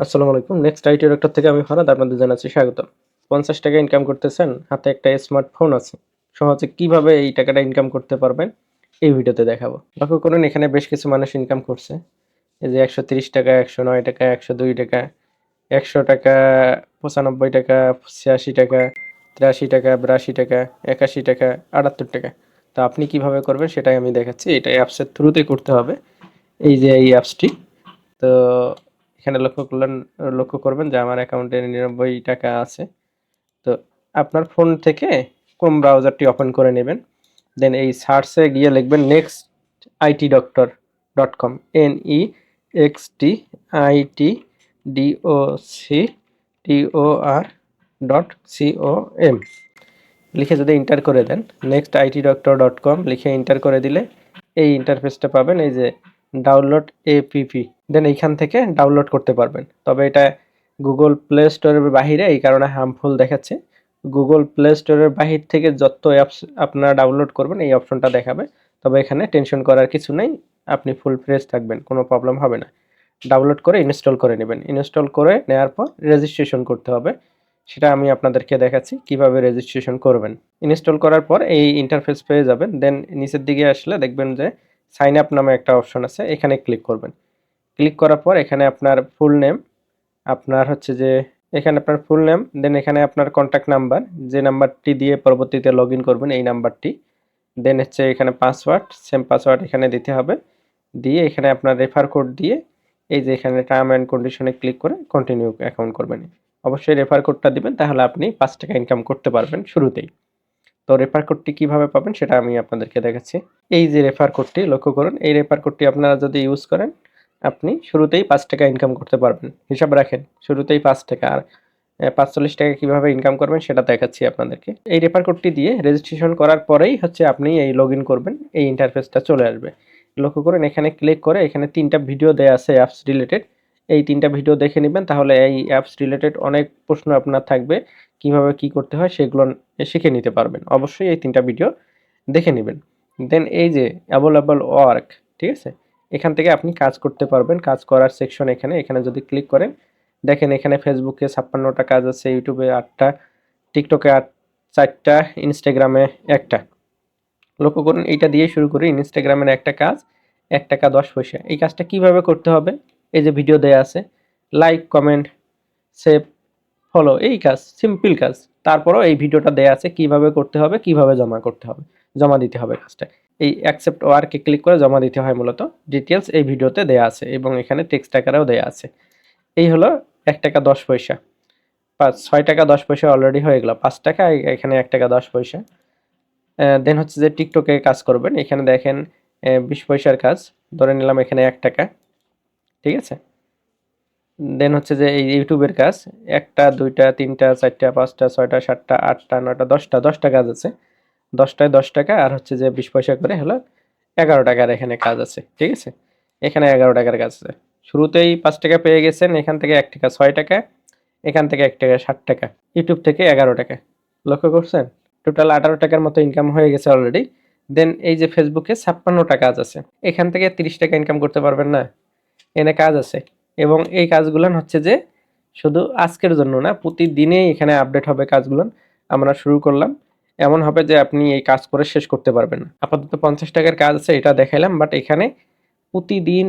আসসালামু আলাইকুম। Next IT director থেকে আমি ফারাদ আপনাদের জানাচ্ছি স্বাগতম। 50 টাকা ইনকাম করতেছেন, হাতে একটা স্মার্টফোন আছে। সহজে কিভাবে এই টাকাটা ইনকাম করতে পারবেন এই ভিডিওতে দেখাবো। লক্ষ্য করুন এখানে বেশ কিছু মানুষ ইনকাম করছে। এই যে 130 টাকা, 109 টাকা, 102 টাকা, 100 টাকা, 95 টাকা, 86 টাকা, 83 টাকা, 82 টাকা, 81 টাকা, 78 টাকা। তো আপনি কিভাবে করবেন সেটাই আমি দেখাচ্ছি। এটা অ্যাপসের থ্রুতেই করতে হবে। এই যে এই অ্যাপসটি। তো এখানে লক্ষ্য করবেন যে আমার অ্যাকাউন্টে 99 টাকা আছে। তো আপনার ফোন থেকে ক্রোম ব্রাউজারটি ওপেন করে নেবেন। দেন এই সার্চে গিয়ে লিখবেন nextitdoctor.com nextitdoctor.com লিখে যদি এন্টার করে দেন nextitdoctor.com লিখে এন্টার করে দিলে এই ইন্টারফেসটা পাবেন। এই যে ডাউনলোড এপিপি, দেন এইখান থেকে ডাউনলোড করতে পারবেন। তবে এটা গুগল প্লে স্টোরের বাহিরে, এই কারণে হার্মফুল দেখাচ্ছে। গুগল প্লে স্টোরের বাহির থেকে যত অ্যাপস আপনারা ডাউনলোড করবেন এই অপশনটা দেখাবে। তবে এখানে টেনশন করার কিছু নেই, আপনি ফুল ফ্রেশ থাকবেন, কোনো প্রবলেম হবে না। ডাউনলোড করে ইনস্টল করে নেবেন। ইনস্টল করে নেওয়ার পর রেজিস্ট্রেশন করতে হবে, সেটা আমি আপনাদেরকে দেখাচ্ছি কিভাবে রেজিস্ট্রেশন করবেন। ইনস্টল করার পর এই ইন্টারফেস পেয়ে যাবেন। দেন নিচের দিকে আসলে দেখবেন যে সাইন আপ নামে একটা অপশন আছে, এখানে ক্লিক করবেন। ক্লিক করার পর এখানে আপনার ফুল নেম, আপনার হচ্ছে যে এখানে আপনার ফুল নেম, দেন এখানে আপনার কন্ট্যাক্ট নাম্বার, যে নাম্বারটি দিয়ে পরবর্তীতে লগ ইন করবেন এই নাম্বারটি, দেন হচ্ছে এখানে পাসওয়ার্ড, সেম পাসওয়ার্ড এখানে দিতে হবে। দিয়ে এখানে আপনার রেফার কোড দিয়ে এই যে এখানে টার্ম অ্যান্ড কন্ডিশনে ক্লিক করে কন্টিনিউ অ্যাকাউন্ট করবেন। অবশ্যই রেফার কোডটা দিবেন, তাহলে আপনি 5 টাকা ইনকাম করতে পারবেন শুরুতেই। তো রেফার কোডটি কিভাবে পাবেন সেটা আমি আপনাদেরকে দেখাচ্ছি। এই যে রেফার কোডটি লক্ষ্য করুন, এই রেফার কোডটি আপনারা যদি ইউজ করেন আপনি শুরুতেই 5 টাকা ইনকাম করতে পারবেন। হিসাব রাখেন শুরুতেই 5 টাকা। আর 45 টাকা কিভাবে ইনকাম করবেন সেটা দেখাচ্ছি আপনাদেরকে। এই রেফার কোডটি দিয়ে রেজিস্ট্রেশন করার পরেই হচ্ছে আপনি এই লগ ইন করবেন, এই ইন্টারফেসটা চলে আসবে। লক্ষ্য করেন এখানে ক্লিক করে এখানে 3টা ভিডিও দেয়া আছে অ্যাপস রিলেটেড। এই 3টা ভিডিও দেখে নেবেন, তাহলে এই অ্যাপস রিলেটেড অনেক প্রশ্ন আপনার থাকবে, কিভাবে কি করতে হয় সেগুলো শিখে নিতে পারবেন। অবশ্যই এই 3টা ভিডিও দেখে নেবেন। দেন এই যে অ্যাভেলেবল ওয়ার্ক, ঠিক আছে, এখান থেকে আপনি কাজ করতে পারবেন। কাজ করার সেকশন এখানে যদি ক্লিক করেন দেখেন এখানে ফেসবুকে 56টা কাজ আছে, ইউটিউবে 8টা, টিকটকে 4টা, ইনস্টাগ্রামে 1টা। লক্ষ্য করুন এইটা দিয়ে শুরু করি। ইনস্টাগ্রামের একটা কাজ 1 টাকা 10 পয়সা। এই কাজটা কিভাবে করতে হবে, এই যে ভিডিও দেয়া আছে, লাইক, কমেন্ট, সেভ, ফলো, এই কাজ সিম্পল কাজ। তারপরেও এই ভিডিওটা দেয়া আছে কিভাবে করতে হবে, কিভাবে জমা করতে হবে, জমা দিতে হবে কাজটা। এই অ্যাকসেপ্ট ওয়ার্কে ক্লিক করে জমা দিতে হয় মূলত। ডিটেইলস এই ভিডিওতে দেয়া আছে এবং এখানে টেক্সট আকারেও দেয়া আছে। এই হলো 1 টাকা 10 পয়সা। 6 টাকা 10 পয়সা অলরেডি হয়ে গেল। 5 টাকা, এখানে 1 টাকা 10 পয়সা। দেন হচ্ছে যে টিকটকে কাজ করবেন, এখানে দেখেন 20 পয়সার কাজ, ধরে নিলাম এখানে 1 টাকা, ঠিক আছে। দেন হচ্ছে যে এই ইউটিউবের কাজ 1টা 2টা 3টা 4টা 5টা 6টা 7টা 8টা 9টা 10টা কাজ আছে। 10টায় 10 টাকা আর হচ্ছে যে 20 পয়সা করে হলো 11 টাকার এখানে কাজ আছে, ঠিক আছে। এখানে 11 টাকার কাজ আছে। শুরুতেই 5 টাকা পেয়ে গেছেন, এখান থেকে 1 টাকা 6 টাকা, এখান থেকে 1 টাকা 60 টাকা, ইউটিউব থেকে 11 টাকা। লক্ষ্য করছেন টোটাল 18 টাকার মতো ইনকাম হয়ে গেছে অলরেডি। দেন এই যে ফেসবুকে 56টা কাজ আছে, এখান থেকে 30 টাকা ইনকাম করতে পারবেন না? এখানে কাজ আছে এবং এই কাজগুলান হচ্ছে যে শুধু আজকের জন্য না, প্রতিদিনই এখানে আপডেট হবে কাজগুলান। আমরা শুরু করলাম, এমন হবে যে আপনি এই কাজ করে শেষ করতে পারবেন না। আপাতত 50 টাকার কাজ আছে, এটা দেখাইলাম, বাট এখানে প্রতিদিন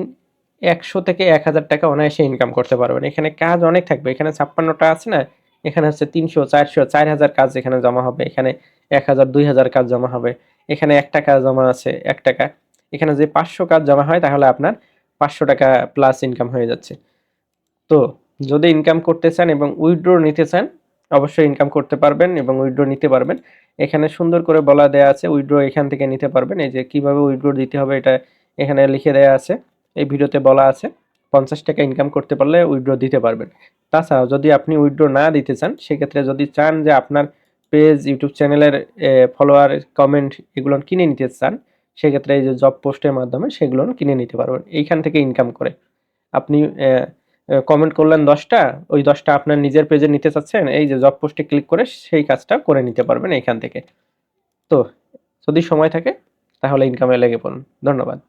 100 থেকে 1000 টাকা অনায়াসে ইনকাম করতে পারবেন। এখানে কাজ অনেক থাকবে। এখানে 56টা আছে না, এখানে হচ্ছে 300, 400, 4000 কাজ এখানে জমা হবে। এখানে 1000, 2000 কাজ জমা হবে। এখানে 1 টাকা জমা আছে, 1 টাকা। এখানে যে 500 কাজ জমা হয় তাহলে আপনার 500 টাকা প্লাস ইনকাম হয়ে যাচ্ছে। তো যদি ইনকাম করতে চান এবং উইথড্র নিতে চান, অবশ্যই ইনকাম করতে পারবেন এবং উইথড্র নিতে পারবেন। এখানে সুন্দর করে বলা দেয়া আছে উইথড্র এখান থেকে নিতে পারবেন। এই যে কিভাবে উইথড্র দিতে হবে এটা এখানে লিখে দেয়া আছে। এই ভিডিওতে বলা আছে 50 টাকা ইনকাম করতে পারলে উইথড্র দিতে পারবেন। তাছাড়াও যদি আপনি উইথড্র না দিতে চান, সেক্ষেত্রে যদি চান যে আপনার পেজ, ইউটিউব চ্যানেলের ফলোয়ার, কমেন্ট এগুলো কিনে নিতে চান, সেক্ষেত্রে এই যে জব পোস্টের মাধ্যমে সেগুলো কিনে নিতে পারবেন এইখান থেকে ইনকাম করে। আপনি কমেন্ট করলেন 10টা, ওই 10টা আপনার নিজের পেজে নিতে চাচ্ছেন, এই যে জব পোস্টে ক্লিক করে সেই কাজটা করে নিতে পারবেন এইখান থেকে। তো যদি সময় থাকে তাহলে ইনকামে লেগে পড়ুন। ধন্যবাদ।